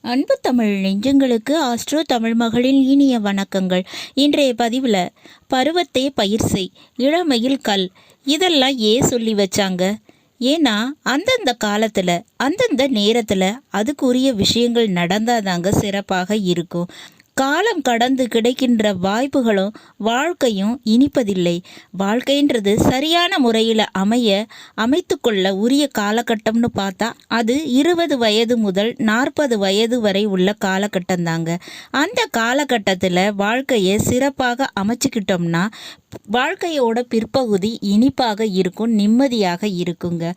அன்பு தமிழ் நெஞ்சங்களுக்கு ஆஸ்ட்ரோ தமிழ் மகளின் இனிய வணக்கங்கள். இன்றைய பதிவில் பருவத்தே பயிர் செய், இளமையில் கல், இதெல்லாம் ஏன் சொல்லி வச்சாங்க? ஏன்னா அந்தந்த காலத்தில் அந்தந்த நேரத்தில் அதுக்குரிய விஷயங்கள் நடந்தாதாங்க சிறப்பாக இருக்கும். காலம் கடந்து கிடைக்கின்ற வாய்ப்புகளும் வாழ்க்கையும் இனிப்பதில்லை. வாழ்க்கைன்றது சரியான முறையில் அமைத்து கொள்ள உரிய காலகட்டம்னு பார்த்தா அது 20 வயது முதல் 40 வயது வரை உள்ள காலகட்டம் தாங்க. அந்த காலகட்டத்தில் வாழ்க்கையை சிறப்பாக அமைச்சுக்கிட்டோம்னா வாழ்க்கையோட பிற்பகுதி இனிப்பாக இருக்கும், நிம்மதியாக இருக்குங்க.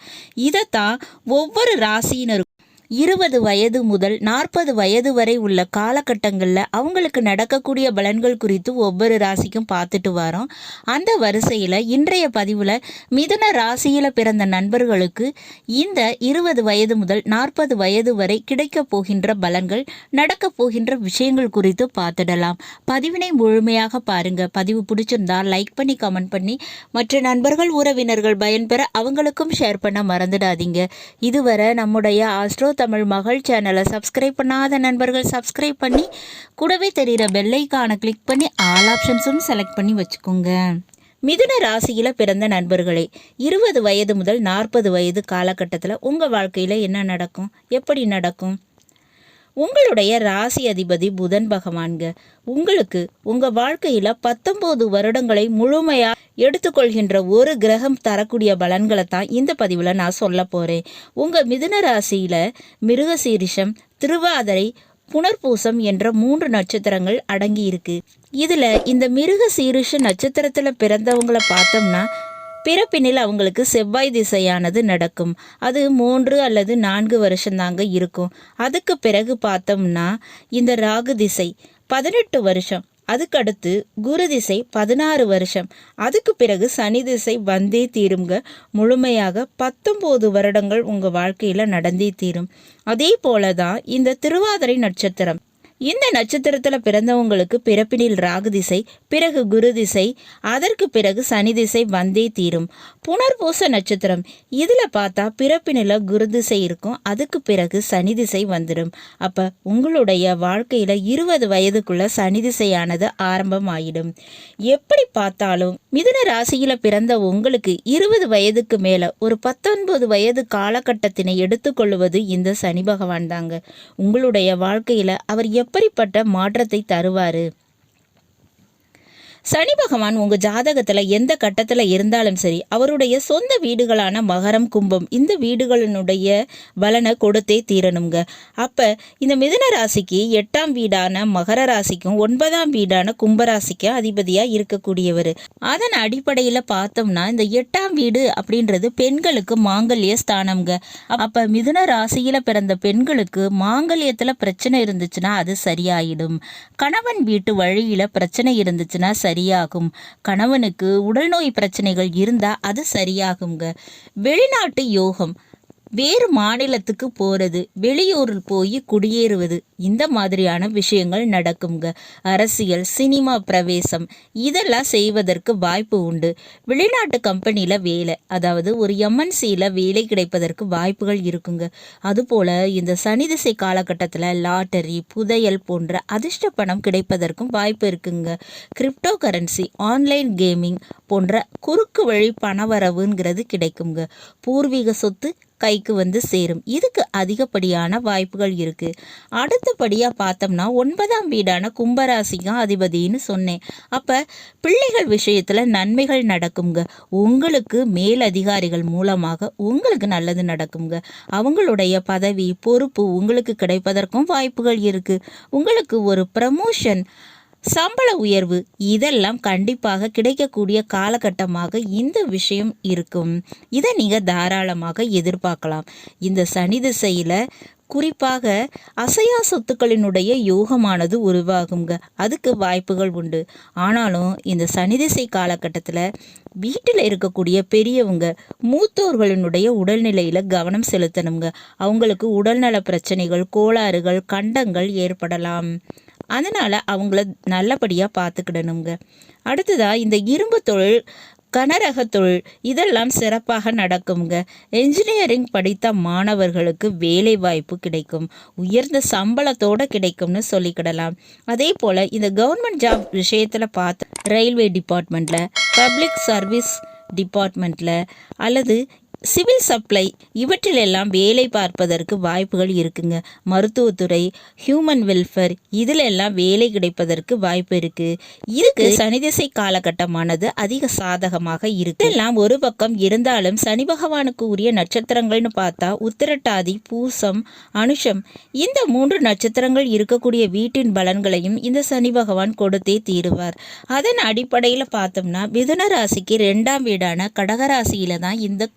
இதைத்தான் ஒவ்வொரு ராசியினருக்கும் 20 வயது முதல் 40 வயது வரை உள்ள காலகட்டங்களில் அவங்களுக்கு நடக்கக்கூடிய பலன்கள் குறித்து ஒவ்வொரு ராசிக்கும் பார்த்துட்டு வரோம். அந்த வரிசையில் இன்றைய பதிவில் மிதுன ராசியில் பிறந்த நண்பர்களுக்கு இந்த 20 வயது முதல் 40 வயது வரை கிடைக்க போகின்ற பலன்கள், நடக்க போகின்ற விஷயங்கள் குறித்து பார்த்துடலாம். பதிவினை முழுமையாக பாருங்க. பதிவு பிடிச்சிருந்தா லைக் பண்ணி கமெண்ட் பண்ணி மற்ற நண்பர்கள் உறவினர்கள் பயன்பெற அவங்களுக்கும் ஷேர் பண்ண மறந்துடாதீங்க. இதுவரை நம்முடைய ஆஸ்ட்ரோ தமிழ் மகள் சேனலை சப்ஸ்கிரைப் பண்ணாத நண்பர்கள் சப்ஸ்கிரைப் பண்ணி கூடவே தெரிகிற பெல் ஐகானை கிளிக் பண்ணி ஆல் ஆப்ஷன்ஸும் செலக்ட் பண்ணி வச்சுக்கோங்க. மிதுன ராசியில் பிறந்த நண்பர்களே, 20 வயது முதல் 40 வயது காலகட்டத்தில் உங்கள் வாழ்க்கையில் என்ன நடக்கும், எப்படி நடக்கும்? உங்களுடைய ராசி அதிபதி புதன் பகவான்க. உங்களுக்கு உங்கள் வாழ்க்கையில் 19 வருடங்களை முழுமையாக எடுத்துக்கொள்கின்ற ஒரு கிரகம் தரக்கூடிய பலன்களை தான் இந்த பதிவில் நான் சொல்ல போகிறேன். உங்கள் மிதுன ராசியில் மிருகசீரிஷம், திருவாதிரை, புனர்பூசம் என்ற 3 நட்சத்திரங்கள் அடங்கி இருக்கு. இதில் இந்த மிருகசீரிஷ நட்சத்திரத்தில் பிறந்தவங்களை பார்த்தோம்னா பிறப்பினில் அவங்களுக்கு செவ்வாய் திசையானது நடக்கும். அது 3 அல்லது 4 வருஷம்தாங்க இருக்கும். அதுக்கு பிறகு பார்த்தோம்னா இந்த ராகு திசை 18 வருஷம், அதுக்கடுத்து குரு திசை 16 வருஷம், அதுக்கு பிறகு சனி திசை வந்தே தீருங்க. முழுமையாக 19 வருடங்கள் உங்கள் வாழ்க்கையில் நடந்தே தீரும். அதே போல தான் இந்த திருவாதிரை நட்சத்திரம். இந்த நட்சத்திரத்தில் பிறந்தவங்களுக்கு பிறப்பினில் ராகு திசை, பிறகு குரு திசை, அதற்கு பிறகு சனி திசை வந்தே தீரும். புனர்பூச நட்சத்திரம், இதில் பார்த்தா பிறப்பினில் குரு திசை இருக்கும், அதுக்கு பிறகு சனி திசை வந்துடும். அப்போ உங்களுடைய வாழ்க்கையில் 20 வயதுக்குள்ள சனி திசையானது ஆரம்பமாயிடும். எப்படி பார்த்தாலும் மிதுன ராசியில் பிறந்த உங்களுக்கு 20 வயதுக்கு மேலே ஒரு 19 வயது காலகட்டத்தினை எடுத்துக்கொள்வது இந்த சனி பகவான் தாங்க. உங்களுடைய வாழ்க்கையில் அவர் எப்படிப்பட்ட மாற்றத்தை தருவார்? சனி பகவான் உங்கள் ஜாதகத்தில் எந்த கட்டத்தில் இருந்தாலும் சரி, அவருடைய சொந்த வீடுகளான மகரம், கும்பம், இந்த வீடுகளினுடைய பலனை கொடுத்தே தீரணுங்க. அப்போ இந்த மிதுன ராசிக்கு 8ஆம் வீடான மகர ராசிக்கும் 9ஆம் வீடான கும்பராசிக்கும் அதிபதியாக இருக்கக்கூடியவர். அதன் அடிப்படையில் பார்த்தோம்னா இந்த 8ஆம் வீடு அப்படின்றது பெண்களுக்கு மாங்கல்ய ஸ்தானம்ங்க. அப்போ மிதுன ராசியில் பிறந்த பெண்களுக்கு மாங்கல்யத்தில் பிரச்சனை இருந்துச்சுன்னா அது சரியாயிடும். கணவன் வீட்டு வழியில் பிரச்சனை இருந்துச்சுன்னா சரியாகும். கணவனுக்கு உடல்நோய் பிரச்சனைகள் இருந்தால் அது சரியாகுங்க. வெளிநாட்டு யோகம், வேறு மாநிலத்துக்கு போகிறது, வெளியூரில் போய் குடியேறுவது, இந்த மாதிரியான விஷயங்கள் நடக்குங்க. அரசியல், சினிமா பிரவேசம் இதெல்லாம் செய்வதற்கு வாய்ப்பு உண்டு. வெளிநாட்டு கம்பெனியில் வேலை, அதாவது ஒரு எம்என்சியில் வேலை கிடைப்பதற்கு வாய்ப்புகள் இருக்குங்க. அதுபோல் இந்த சனி திசை காலகட்டத்தில் லாட்டரி, புதையல் போன்ற அதிர்ஷ்ட பணம் கிடைப்பதற்கும் வாய்ப்பு இருக்குங்க. கிரிப்டோ கரன்சி, ஆன்லைன் கேமிங் போன்ற குறுக்கு வழி பணவரவுங்கிறது கிடைக்குங்க. பூர்வீக சொத்து கைக்கு வந்து சேரும். இதுக்கு அதிகப்படியான வாய்ப்புகள் இருக்குது. அடுத்தபடியாக பார்த்தோம்னா 9ஆம் வீடான கும்பராசிக்கும் அதிபதினு சொன்னேன். அப்போ பிள்ளைகள் விஷயத்தில் நன்மைகள் நடக்குங்க. உங்களுக்கு மேலதிகாரிகள் மூலமாக உங்களுக்கு நல்லது நடக்குங்க. அவங்களுடைய பதவி, பொறுப்பு உங்களுக்கு கிடைப்பதற்கும் வாய்ப்புகள் இருக்குது. உங்களுக்கு ஒரு ப்ரமோஷன், சம்பள உயர்வு இதெல்லாம் கண்டிப்பாக கிடைக்கக்கூடிய காலகட்டமாக இந்த விஷயம் இருக்கும். இதை நீங்கள் தாராளமாக எதிர்பார்க்கலாம். இந்த சனி திசையில் குறிப்பாக அசையா சொத்துக்களினுடைய யோகமானது உருவாகுங்க. அதுக்கு வாய்ப்புகள் உண்டு. ஆனாலும் இந்த சனி திசை காலகட்டத்தில் வீட்டில் இருக்கக்கூடிய பெரியவங்க, மூத்தோர்களினுடைய உடல்நிலையில் கவனம் செலுத்தணுங்க. அவங்களுக்கு உடல்நல பிரச்சனைகள், கோளாறுகள், கண்டங்கள் ஏற்படலாம். அதனால் அவங்கள நல்லபடியாக பார்த்துக்கிடணுங்க. அடுத்ததாக இந்த இரும்பு தொழில் கனரக தொழில் இதெல்லாம் சிறப்பாக நடக்குங்க. என்ஜினியரிங் படித்த மாணவர்களுக்கு வேலை வாய்ப்பு கிடைக்கும், உயர்ந்த சம்பளத்தோடு கிடைக்கும்னு சொல்லிக்கிடலாம். அதே போல் இந்த கவர்மெண்ட் ஜாப் விஷயத்தில் பார்த்து ரயில்வே டிபார்ட்மெண்ட்டில், பப்ளிக் சர்வீஸ் டிபார்ட்மெண்ட்டில் அல்லது சிவில் சப்ளை இவற்றிலெல்லாம் வேலை பார்ப்பதற்கு வாய்ப்புகள் இருக்குங்க. மருத்துவத்துறை, ஹியூமன் வெல்ஃபேர் இதிலெல்லாம் வேலை கிடைப்பதற்கு வாய்ப்பு இருக்குது. இதுக்கு சனி திசை காலகட்டமானது அதிக சாதகமாக இருக்கு. இதெல்லாம் ஒரு பக்கம் இருந்தாலும் சனி பகவானுக்கு உரிய நட்சத்திரங்கள்னு பார்த்தா உத்திரட்டாதி, பூசம், அனுஷம் இந்த 3 நட்சத்திரங்கள் இருக்கக்கூடிய வீட்டின் பலன்களையும் இந்த சனி பகவான் கொடுத்தே தீருவார். அதன் அடிப்படையில் பார்த்தோம்னா மிதுன ராசிக்கு 2ஆம் வீடான கடகராசியில தான் இந்த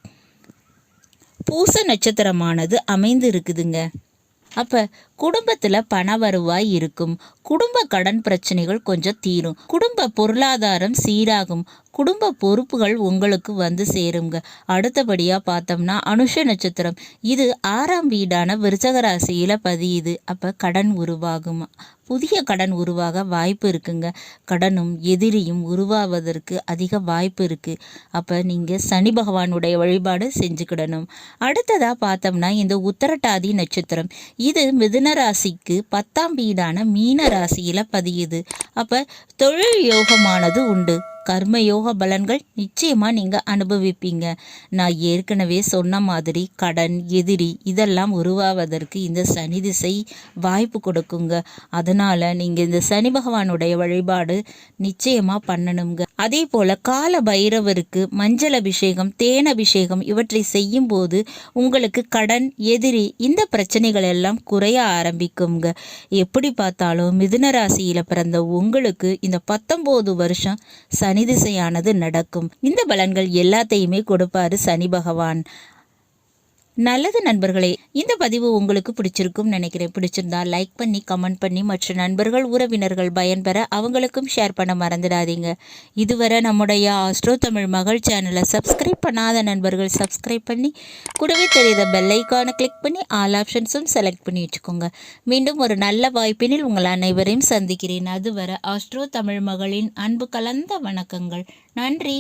பூச நட்சத்திரமானது அமைந்து இருக்குதுங்க. அப்போ குடும்பத்தில் பண வருவாய் இருக்கும், குடும்ப கடன் பிரச்சனைகள் கொஞ்சம் தீரும், குடும்ப பொருளாதாரம் சீராகும், குடும்ப பொறுப்புகள் உங்களுக்கு வந்து சேருங்க. அடுத்தபடியாக பார்த்தோம்னா அனுஷ நட்சத்திரம், இது 6ஆம் வீடான விருச்சக ராசியில் பதியுது. அப்போ கடன் உருவாகும், புதிய கடன் உருவாக வாய்ப்பு இருக்குங்க. கடனும் எதிரியும் உருவாவதற்கு அதிக வாய்ப்பு இருக்குது. அப்போ நீங்கள் சனி பகவானுடைய வழிபாடு செஞ்சுக்கிடணும். அடுத்ததாக பார்த்தோம்னா இந்த உத்திரட்டாதி நட்சத்திரம், இது மிதுன ராசிக்கு 10ஆம் வீடான மீன ராசியில் பதியுது. அப்போ தொழில் யோகமானது உண்டு, கர்மயோக பலன்கள் நிச்சயமாக நீங்கள் அனுபவிப்பீங்க. நான் ஏற்கனவே சொன்ன மாதிரி கடன், எதிரி இதெல்லாம் உருவாவதற்கு இந்த சனி திசை வாய்ப்பு கொடுக்குங்க. அதனால் நீங்கள் இந்த சனி பகவானுடைய வழிபாடு நிச்சயமாக பண்ணணுங்க. அதே போல் கால பைரவருக்கு மஞ்சள் அபிஷேகம், தேன் அபிஷேகம் இவற்றை செய்யும்போது உங்களுக்கு கடன், எதிரி இந்த பிரச்சனைகள் எல்லாம் குறைய ஆரம்பிக்குங்க. எப்படி பார்த்தாலும் மிதுன ராசியில் பிறந்த உங்களுக்கு இந்த 19 வருஷம் சனி திசையானது நடக்கும். இந்த பலன்கள் எல்லாத்தையுமே கொடுப்பாரு சனி பகவான். நல்லது நண்பர்களே, இந்த பதிவு உங்களுக்கு பிடிச்சிருக்கும் நினைக்கிறேன். பிடிச்சிருந்தா லைக் பண்ணி, கமெண்ட் பண்ணி மற்ற நண்பர்கள், உறவினர்கள் பயன்பெற அவங்களுக்கும் ஷேர் பண்ண மறந்துடாதீங்க. இதுவரை நம்முடைய ஆஸ்ட்ரோ தமிழ் மகள் சேனலை சப்ஸ்கிரைப் பண்ணாத நண்பர்கள் சப்ஸ்கிரைப் பண்ணி கூடவே தெரியாத பெல் ஐக்கானை கிளிக் பண்ணி ஆல் ஆப்ஷன்ஸும் செலக்ட் பண்ணி வச்சுக்கோங்க. மீண்டும் ஒரு நல்ல வாய்ப்பினில் உங்கள் அனைவரையும் சந்திக்கிறேன். அதுவரை ஆஸ்ட்ரோ தமிழ் மகளின் அன்பு கலந்த வணக்கங்கள். நன்றி.